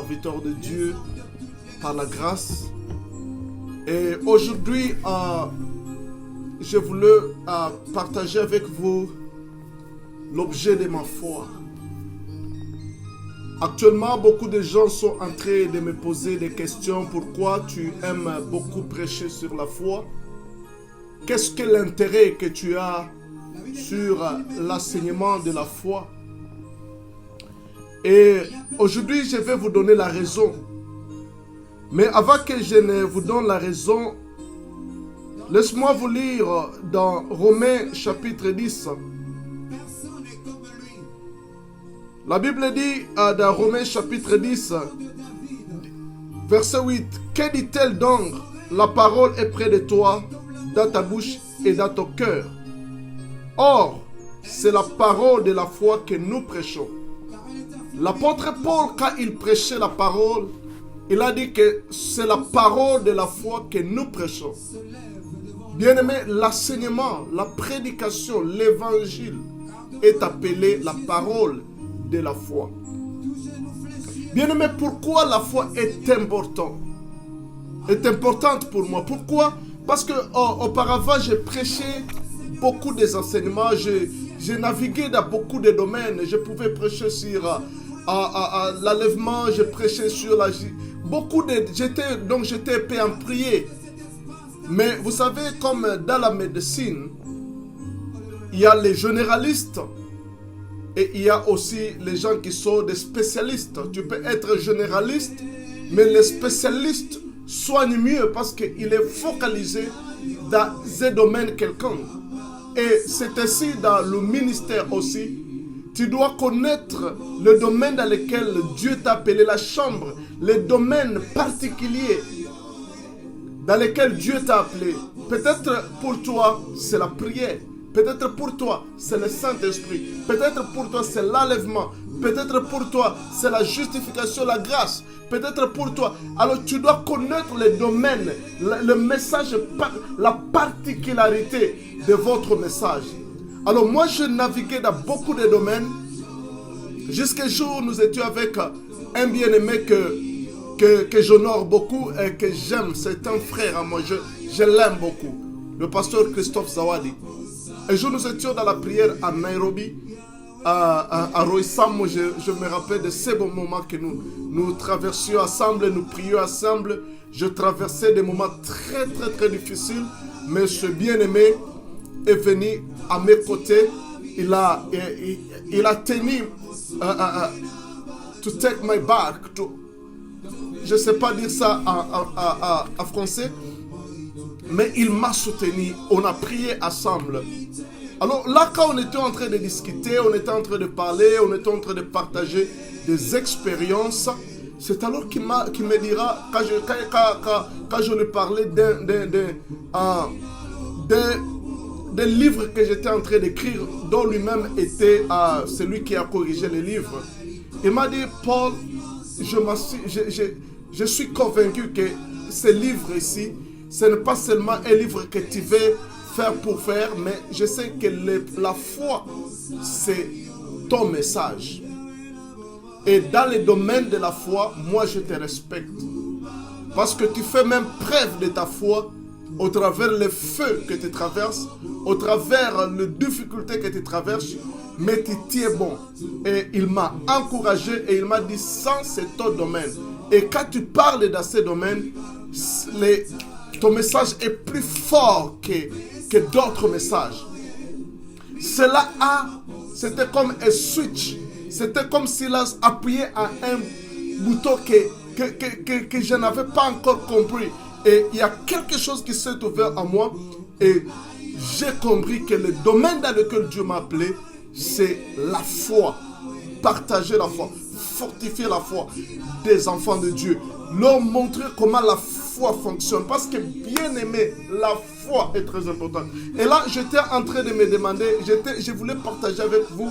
serviteur de Dieu par la grâce. Et aujourd'hui, je voulais partager avec vous l'objet de ma foi. Actuellement, beaucoup de gens sont en train de me poser des questions. Pourquoi tu aimes beaucoup prêcher sur la foi? Qu'est-ce que l'intérêt que tu as sur l'enseignement de la foi? Et aujourd'hui, je vais vous donner la raison. Mais avant que je ne vous donne la raison, laisse-moi vous lire dans Romains chapitre 10. La Bible dit dans Romains chapitre 10, verset 8, « Que dit-elle donc? La parole est près de toi, dans ta bouche et dans ton cœur. Or, c'est la parole de la foi que nous prêchons. » L'apôtre Paul, quand il prêchait la parole, il a dit que c'est la parole de la foi que nous prêchons. Bien-aimé, l'enseignement, la prédication, l'évangile est appelé la parole de la foi. Bien-aimé, pourquoi la foi est importante? Est importante pour moi. Pourquoi? Parce que auparavant, j'ai prêché beaucoup des enseignements, j'ai navigué dans beaucoup de domaines. Je pouvais prêcher sur l'enlèvement, je prêchais sur la... J'étais épais en prier. Mais vous savez, comme dans la médecine, il y a les généralistes et il y a aussi les gens qui sont des spécialistes. Tu peux être généraliste, mais les spécialistes soignent mieux parce qu'il est focalisé dans un domaine quelconque. Et c'est ainsi dans le ministère aussi. Tu dois connaître le domaine dans lequel Dieu t'a appelé, la chambre, les domaines particuliers dans lesquels Dieu t'a appelé. Peut-être pour toi, c'est la prière. Peut-être pour toi, c'est le Saint-Esprit. Peut-être pour toi, c'est l'enlèvement. Peut-être pour toi, c'est la justification, la grâce. Peut-être pour toi. Alors tu dois connaître les domaines, le message, la particularité de votre message. Alors moi, je naviguais dans beaucoup de domaines. Jusqu'à jour, nous étions avec un bien-aimé que j'honore beaucoup et que j'aime. C'est un frère à moi, je l'aime beaucoup. Le pasteur Christophe Zawadi. Un jour, nous étions dans la prière à Nairobi, à Roysammo. Je me rappelle de ces bons moments que nous traversions ensemble, nous prions ensemble. Je traversais des moments très, très, très difficiles. Mais ce bien-aimé est venu à mes côtés. Il a tenu to take my back. Je ne sais pas dire ça en français. Mais il m'a soutenu, on a prié ensemble. Alors là, quand on était en train de discuter, on était en train de parler, on était en train de partager des expériences, c'est alors qu'il me dira, quand je lui parlais d'un livre que j'étais en train d'écrire, dont lui-même était celui qui a corrigé les livres, il m'a dit, Paul, je suis convaincu que ce livre ici, ce n'est pas seulement un livre que tu veux faire pour faire, mais je sais que la foi, c'est ton message. Et dans les domaines de la foi, moi je te respecte. Parce que tu fais même preuve de ta foi au travers les feux que tu traverses, au travers les difficultés que tu traverses, mais tu tiens bon. Et il m'a encouragé et il m'a dit, ça c'est ton domaine. Et quand tu parles dans ces domaines, ton message est plus fort que d'autres messages. C'était comme un switch. C'était comme s'il a appuyé à un bouton que je n'avais pas encore compris. Et il y a quelque chose qui s'est ouvert à moi. Et j'ai compris que le domaine dans lequel Dieu m'a appelé, c'est la foi. Partager la foi. Fortifier la foi des enfants de Dieu. Leur montrer comment la foi fonctionne. Parce que bien aimé, la foi est très importante. Et là, j'étais en train de me demander, je voulais partager avec vous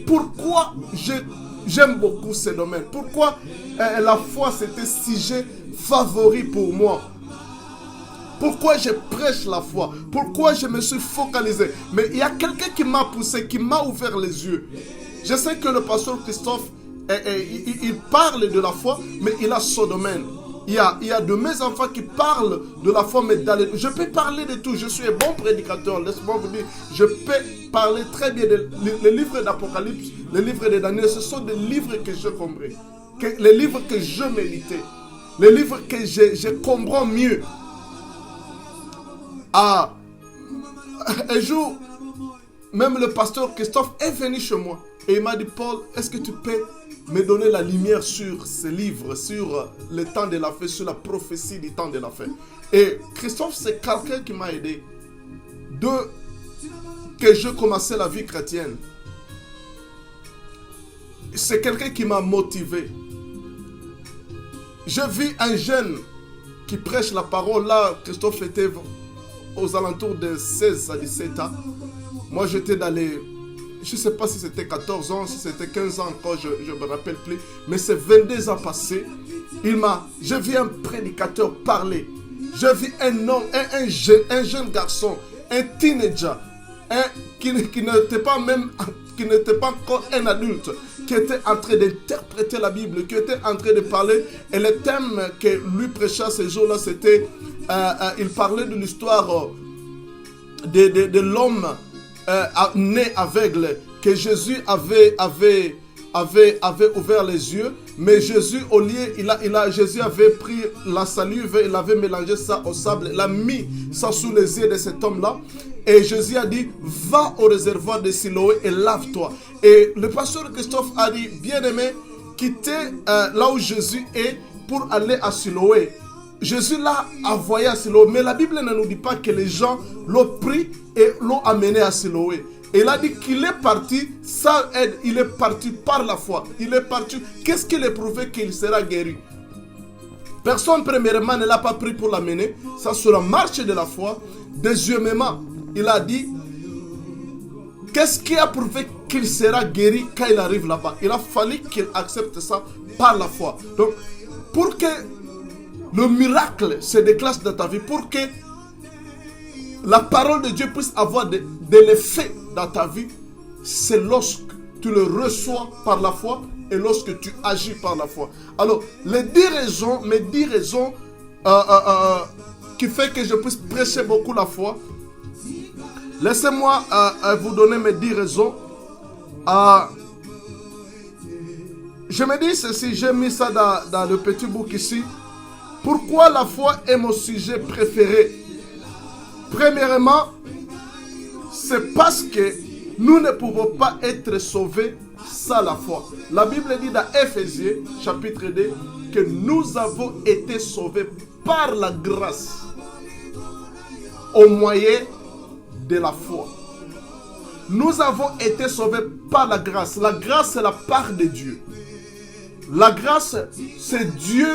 pourquoi j'aime beaucoup ce domaine. Pourquoi la foi, c'était un sujet favori pour moi. Pourquoi je prêche la foi? Pourquoi je me suis focalisé? Mais il y a quelqu'un qui m'a poussé, qui m'a ouvert les yeux. Je sais que le pasteur Christophe il parle de la foi, mais il a son domaine. Il y a de mes enfants qui parlent de la foi, mais je peux parler de tout. Je suis un bon prédicateur, laisse-moi vous dire. Je peux parler très bien les livres d'Apocalypse, les livres de Daniel. Ce sont des livres que je comprends, les livres que je méditais, les livres que je comprends mieux. Un jour, même le pasteur Christophe est venu chez moi et il m'a dit, Paul, est-ce que tu peux me donner la lumière sur ces livres, sur le temps de la fin, sur la prophétie du temps de la fin. Et Christophe, c'est quelqu'un qui m'a aidé que je commençais la vie chrétienne. C'est quelqu'un qui m'a motivé. Je vis un jeune qui prêche la parole. Là, Christophe était aux alentours de 16 à 17 ans. Moi, j'étais dans les... Je ne sais pas si c'était 14 ans, si c'était 15 ans encore, je ne me rappelle plus. Mais c'est 22 ans passés. Je vis un prédicateur parler. Je vis un homme, un jeune garçon, un teenager, qui n'était pas encore un adulte, qui était en train d'interpréter la Bible, qui était en train de parler. Et le thème que lui prêchait ce jour-là, c'était, il parlait de l'histoire de l'homme né aveugle, que Jésus avait ouvert les yeux, mais Jésus, au lieu, Jésus avait pris la salive, il avait mélangé ça au sable, il a mis ça sous les yeux de cet homme-là, et Jésus a dit, va au réservoir de Siloé et lave-toi. Et le pasteur Christophe a dit, bien-aimé, quittez là où Jésus est pour aller à Siloé. Jésus l'a envoyé à Siloé, mais la Bible ne nous dit pas que les gens l'ont pris et l'ont amené à Siloé. Et il a dit qu'il est parti sans aide, il est parti par la foi. Il est parti, qu'est-ce qu'il est prouvé qu'il sera guéri? Personne, premièrement, ne l'a pas pris pour l'amener. Ça, sur la marche de la foi. Deuxièmement, il a dit, qu'est-ce qui a prouvé qu'il sera guéri quand il arrive là-bas? Il a fallu qu'il accepte ça par la foi. Donc, pour que le miracle se déclenche dans ta vie, pour que la parole de Dieu puisse avoir de l'effet dans ta vie, c'est lorsque tu le reçois par la foi et lorsque tu agis par la foi. Alors, mes 10 raisons qui fait que je puisse prêcher beaucoup la foi. Laissez-moi vous donner mes 10 raisons. Je me dis ceci, j'ai mis ça dans le petit book ici. Pourquoi la foi est mon sujet préféré? Premièrement, c'est parce que nous ne pouvons pas être sauvés sans la foi. La Bible dit dans Éphésiens, chapitre 2, que nous avons été sauvés par la grâce, au moyen de la foi. Nous avons été sauvés par la grâce. La grâce, c'est la part de Dieu. La grâce, c'est Dieu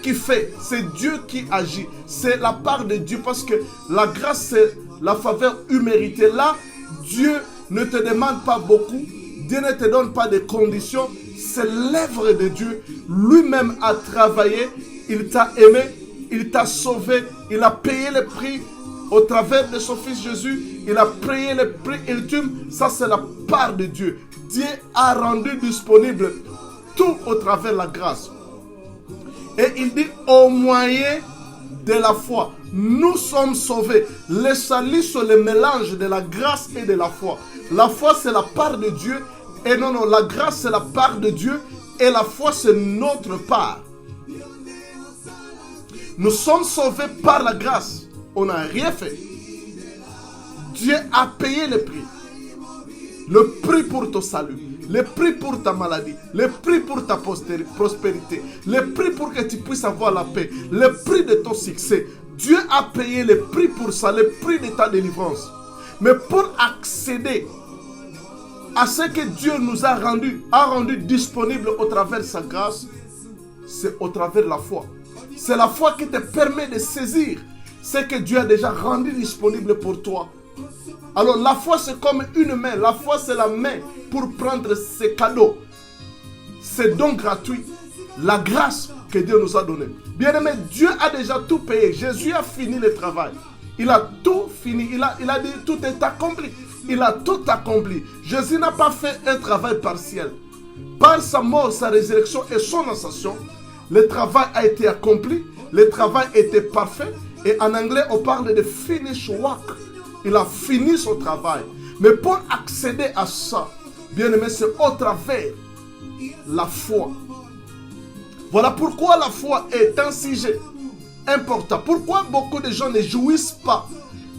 qui fait, c'est Dieu qui agit, c'est la part de Dieu, parce que la grâce, c'est la faveur imméritée. Là, Dieu ne te demande pas beaucoup, Dieu ne te donne pas de conditions, c'est l'œuvre de Dieu. Lui-même a travaillé, il t'a aimé, il t'a sauvé, il a payé le prix au travers de son fils Jésus, il a payé le prix ultime. Ça, c'est la part de Dieu. Dieu a rendu disponible tout au travers de la grâce. Et il dit au moyen de la foi, nous sommes sauvés. Le salut, c'est le mélange de la grâce et de la foi. La foi, c'est la part de Dieu. Et non, la grâce, c'est la part de Dieu. Et la foi, c'est notre part. Nous sommes sauvés par la grâce. On n'a rien fait. Dieu a payé le prix. Le prix pour ton salut. Le prix pour ta maladie, le prix pour ta prospérité, le prix pour que tu puisses avoir la paix, le prix de ton succès. Dieu a payé le prix pour ça, le prix de ta délivrance. Mais pour accéder à ce que Dieu nous a rendu disponible au travers de sa grâce, c'est au travers de la foi. C'est la foi qui te permet de saisir ce que Dieu a déjà rendu disponible pour toi. Alors la foi, c'est comme une main. La foi, c'est la main pour prendre ces cadeaux. C'est donc gratuit. La grâce que Dieu nous a donnée. Bien aimé, Dieu a déjà tout payé. Jésus a fini le travail. Il a tout fini. Il a dit tout est accompli. Il a tout accompli. Jésus n'a pas fait un travail partiel. par sa mort, sa résurrection et son ascension, le travail a été accompli, le travail était parfait. Et en anglais, on parle de finish work. Il a fini son travail. Mais pour accéder à ça, bien aimé, c'est au travers la foi. Voilà pourquoi la foi est un sujet important. Pourquoi beaucoup de gens ne jouissent pas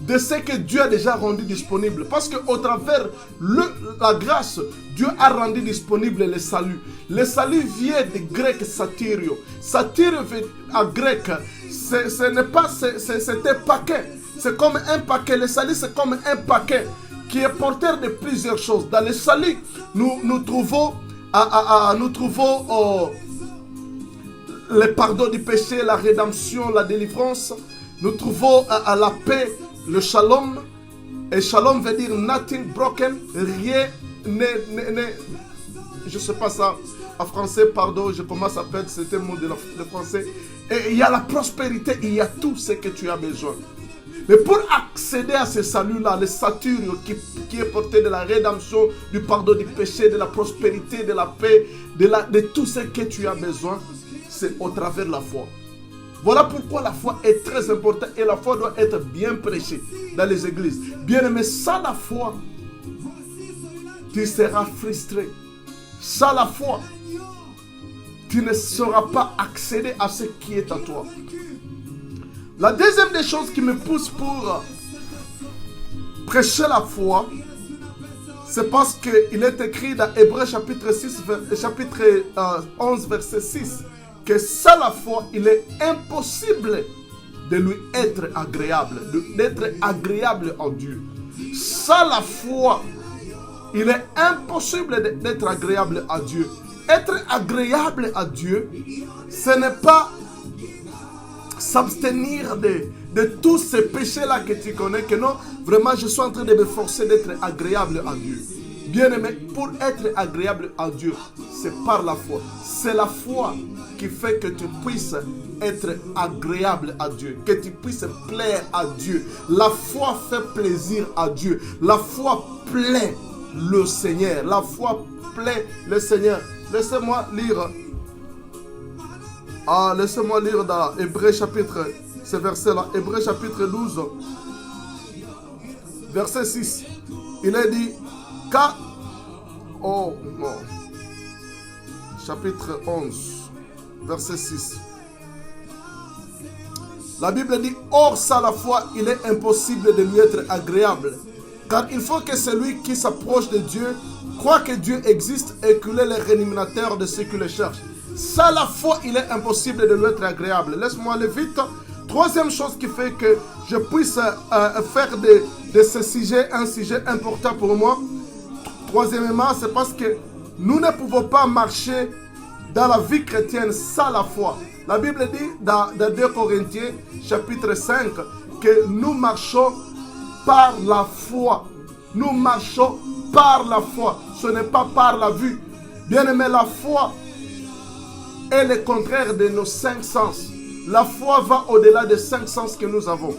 de ce que Dieu a déjà rendu disponible? Parce qu'au travers la grâce, Dieu a rendu disponible le salut. Le salut vient du grec satyrio. Satyrio en grec, ce n'est pas, c'est un paquet. C'est comme un paquet. Le salut, c'est comme un paquet qui est porteur de plusieurs choses. Dans le salut, nous trouvons le pardon du péché, la rédemption, la délivrance. Nous trouvons la paix, le shalom. Et shalom veut dire nothing broken, rien n'est je ne sais pas ça en français, pardon, je commence à perdre certains mots de français. Et il y a la prospérité, il y a tout ce que tu as besoin. Mais pour accéder à ce salut-là, le satyrio qui est porté de la rédemption, du pardon du péché, de la prospérité, de la paix, de tout ce que tu as besoin, c'est au travers de la foi. Voilà pourquoi la foi est très importante et la foi doit être bien prêchée dans les églises. Bien aimé, sans la foi, tu seras frustré. Sans la foi, tu ne sauras pas accéder à ce qui est à toi. La deuxième des choses qui me pousse pour prêcher la foi, c'est parce qu'il est écrit dans Hébreux chapitre 11, verset 6, que sans la foi, il est impossible de lui être agréable, d'être agréable en Dieu. Sans la foi, il est impossible d'être agréable à Dieu. Être agréable à Dieu, ce n'est pas s'abstenir de tous ces péchés-là que tu connais, que non, vraiment je suis en train de me forcer d'être agréable à Dieu. Bien aimé, pour être agréable à Dieu, c'est par la foi. C'est la foi qui fait que tu puisses être agréable à Dieu, que tu puisses plaire à Dieu. La foi fait plaisir à Dieu. La foi plaît le Seigneur. La foi plaît le Seigneur. Laissez-moi lire. Laissez-moi lire dans Hébreux chapitre, ce verset-là, Hébreux chapitre 12, verset 6. Il est dit, car, oh non, chapitre 11, verset 6. La Bible dit, or sans la foi, il est impossible de lui être agréable. Car il faut que celui qui s'approche de Dieu croit que Dieu existe et qu'il est le rémunérateur de ceux qui le cherchent. Sans la foi, il est impossible de lui être agréable. Laisse-moi aller vite. Troisième chose qui fait que je puisse faire de ce sujet un sujet important pour moi. Troisièmement, c'est parce que nous ne pouvons pas marcher dans la vie chrétienne sans la foi. La Bible dit dans 2 Corinthiens chapitre 5 que nous marchons par la foi. Nous marchons par la foi. Ce n'est pas par la vue. Bien aimé, la foi est le contraire de nos 5 sens. La foi va au-delà des 5 sens que nous avons.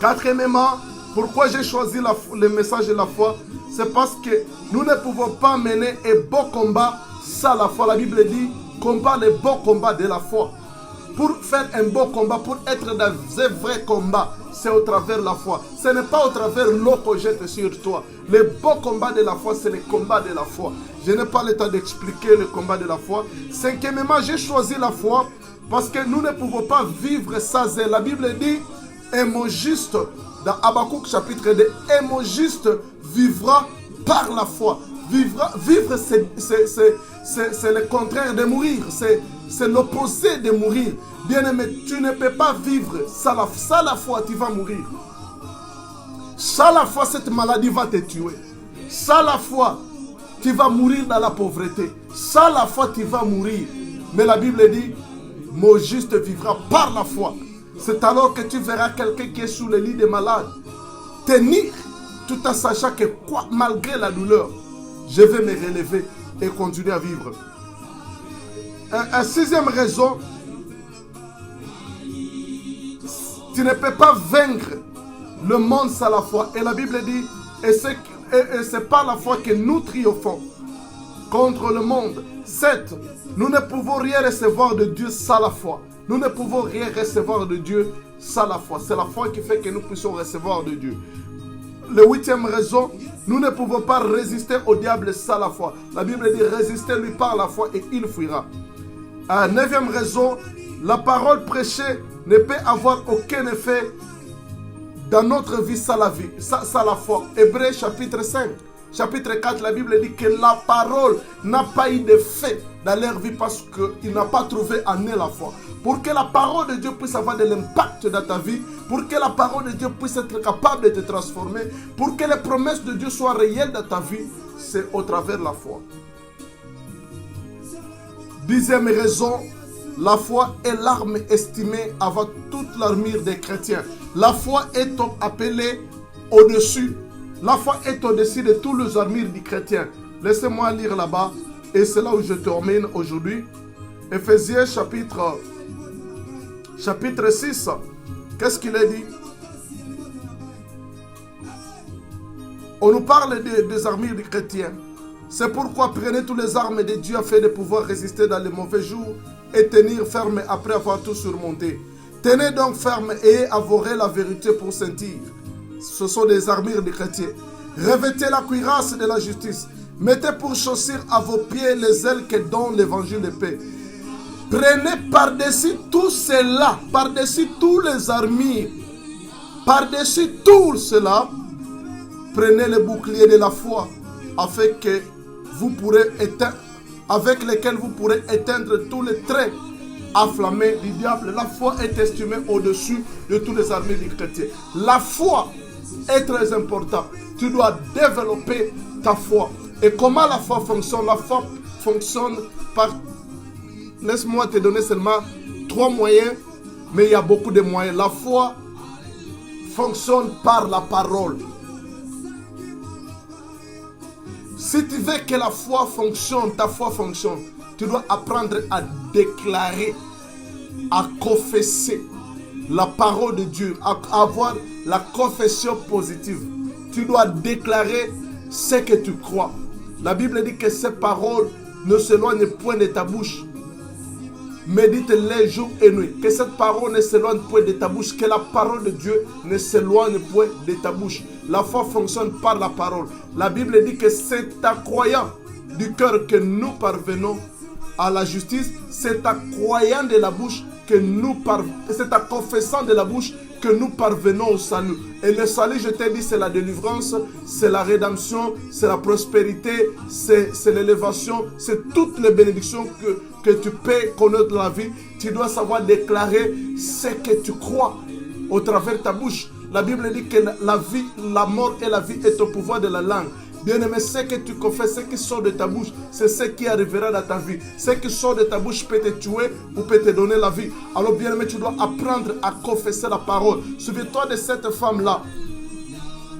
Quatrièmement, pourquoi j'ai choisi le message de la foi? C'est parce que nous ne pouvons pas mener un beau combat sans la foi. La Bible dit, combat le beau combat de la foi. Pour faire un beau combat, pour être dans un vrai combat, c'est au travers de la foi. Ce n'est pas au travers de l'eau qu'on jette sur toi. Le beau combat de la foi, c'est le combat de la foi. Je n'ai pas le temps d'expliquer le combat de la foi. Cinquièmement, j'ai choisi la foi parce que nous ne pouvons pas vivre sans elle. La Bible dit, et mon juste, dans Habakkuk chapitre 2, et mon juste vivra par la foi. Vivre, c'est le contraire de mourir. C'est l'opposé de mourir. Bien-aimé, tu ne peux pas vivre sans la foi, tu vas mourir. Sans la foi, cette maladie va te tuer. Sans la foi, tu vas mourir dans la pauvreté. Sans la foi, tu vas mourir. Mais la Bible dit, mon juste vivra par la foi. C'est alors que tu verras quelqu'un qui est sous le lit des malades tenir tout en sachant que quoi, malgré la douleur, je vais me relever et continuer à vivre. Une sixième raison, tu ne peux pas vaincre le monde sans la foi. Et la Bible dit, et c'est par la foi que nous triomphons. contre le monde. 7. Nous ne pouvons rien recevoir de Dieu sans la foi. Nous ne pouvons rien recevoir de Dieu sans la foi. C'est la foi qui fait que nous puissions recevoir de Dieu. Le 8e raison, nous ne pouvons pas résister au diable sans la foi. La Bible dit résistez-lui par la foi et il fuira. 9e raison, la parole prêchée ne peut avoir aucun effet dans notre vie sans la foi. Hébreux chapitre 5. Chapitre 4, la Bible dit que la parole n'a pas eu d'effet dans leur vie parce qu'il n'a pas trouvé en eux la foi. Pour que la parole de Dieu puisse avoir de l'impact dans ta vie, pour que la parole de Dieu puisse être capable de te transformer, pour que les promesses de Dieu soient réelles dans ta vie, c'est au travers de la foi. 10e raison, la foi est l'arme estimée avant toute l'armure des chrétiens. La foi est appelée au-dessus. La foi est au-dessus de tous les armures du chrétien. Laissez-moi lire là-bas, et c'est là où je termine aujourd'hui. Éphésiens chapitre 6. Qu'est-ce qu'il est dit? On nous parle des armures du chrétien. C'est pourquoi prenez toutes les armes de Dieu afin de pouvoir résister dans les mauvais jours et tenir ferme après avoir tout surmonté. Tenez donc ferme et avouez la vérité pour sentir. Ce sont des armures des chrétiens. Revêtez la cuirasse de la justice. Mettez pour chaussure à vos pieds les ailes que donne l'évangile de paix. Prenez par-dessus tout cela, par-dessus tous les armures, par-dessus tout cela, prenez le bouclier de la foi, afin que vous pourrez avec lesquels vous pourrez éteindre tous les traits enflammés du diable. La foi est estimée au-dessus de tous les armures du chrétien. La foi est très importante. Tu dois développer ta foi. Et comment la foi fonctionne? La foi fonctionne par... Laisse-moi te donner seulement 3 moyens, mais il y a beaucoup de moyens. La foi fonctionne par la parole. Si tu veux que la foi fonctionne, ta foi fonctionne, tu dois apprendre à déclarer, à confesser la parole de Dieu, à avoir la confession positive. Tu dois déclarer ce que tu crois. La Bible dit que ces paroles ne s'éloignent point de ta bouche. Médite-les jour et nuit. Que cette parole ne s'éloigne point de ta bouche. Que la parole de Dieu ne s'éloigne point de ta bouche. La foi fonctionne par la parole. La Bible dit que c'est en croyant du cœur que nous parvenons à la justice. C'est en croyant de la bouche que nous parvenons. C'est en confessant de la bouche que nous parvenons au salut. Et le salut, je t'ai dit, c'est la délivrance, c'est la rédemption, c'est la prospérité, c'est l'élévation, c'est toutes les bénédictions que tu peux connaître dans la vie. Tu dois savoir déclarer ce que tu crois au travers de ta bouche. La Bible dit que la vie, la mort et la vie est au pouvoir de la langue. Bien-aimé, ce que tu confesses, ce qui sort de ta bouche, c'est ce qui arrivera dans ta vie. Ce qui sort de ta bouche peut te tuer ou peut te donner la vie. Alors, bien-aimé, tu dois apprendre à confesser la parole. Souviens-toi de cette femme-là,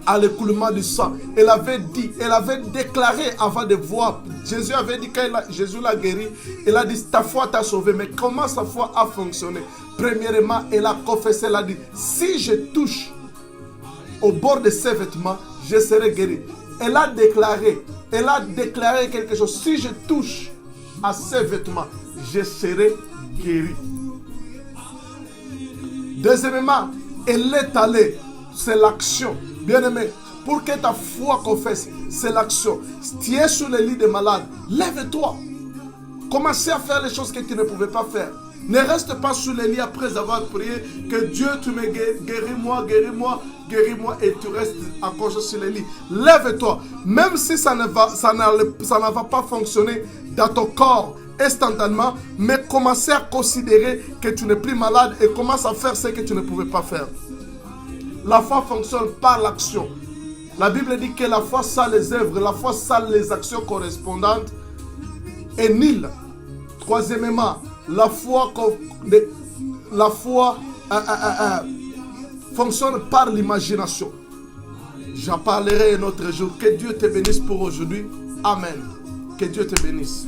à l'écoulement du sang. Elle avait dit, elle avait déclaré avant de voir. Jésus avait dit, quand Jésus l'a guéri, elle a dit, ta foi t'a sauvé. Mais comment sa foi a fonctionné? Premièrement, elle a confessé, elle a dit, si je touche au bord de ses vêtements, je serai guéri. Elle a déclaré quelque chose. Si je touche à ses vêtements, je serai guéri. Deuxièmement, elle est allée. C'est l'action. Bien-aimé, pour que ta foi confesse, c'est l'action. Si tu es sur le lit des malades, lève-toi. Commencez à faire les choses que tu ne pouvais pas faire. Ne reste pas sur le lit après avoir prié que Dieu, tu me guéris-moi, guéris-moi, guéris-moi et tu restes encore sur le lit. Lève-toi. Même si ça ne va pas fonctionner dans ton corps instantanément, mais commencez à considérer que tu n'es plus malade et commence à faire ce que tu ne pouvais pas faire. La foi fonctionne par l'action. La Bible dit que la foi sans les œuvres, la foi sans les actions correspondantes est nulle. Troisièmement, la foi fonctionne par l'imagination. J'en parlerai un autre jour. Que Dieu te bénisse pour aujourd'hui. Amen. Que Dieu te bénisse.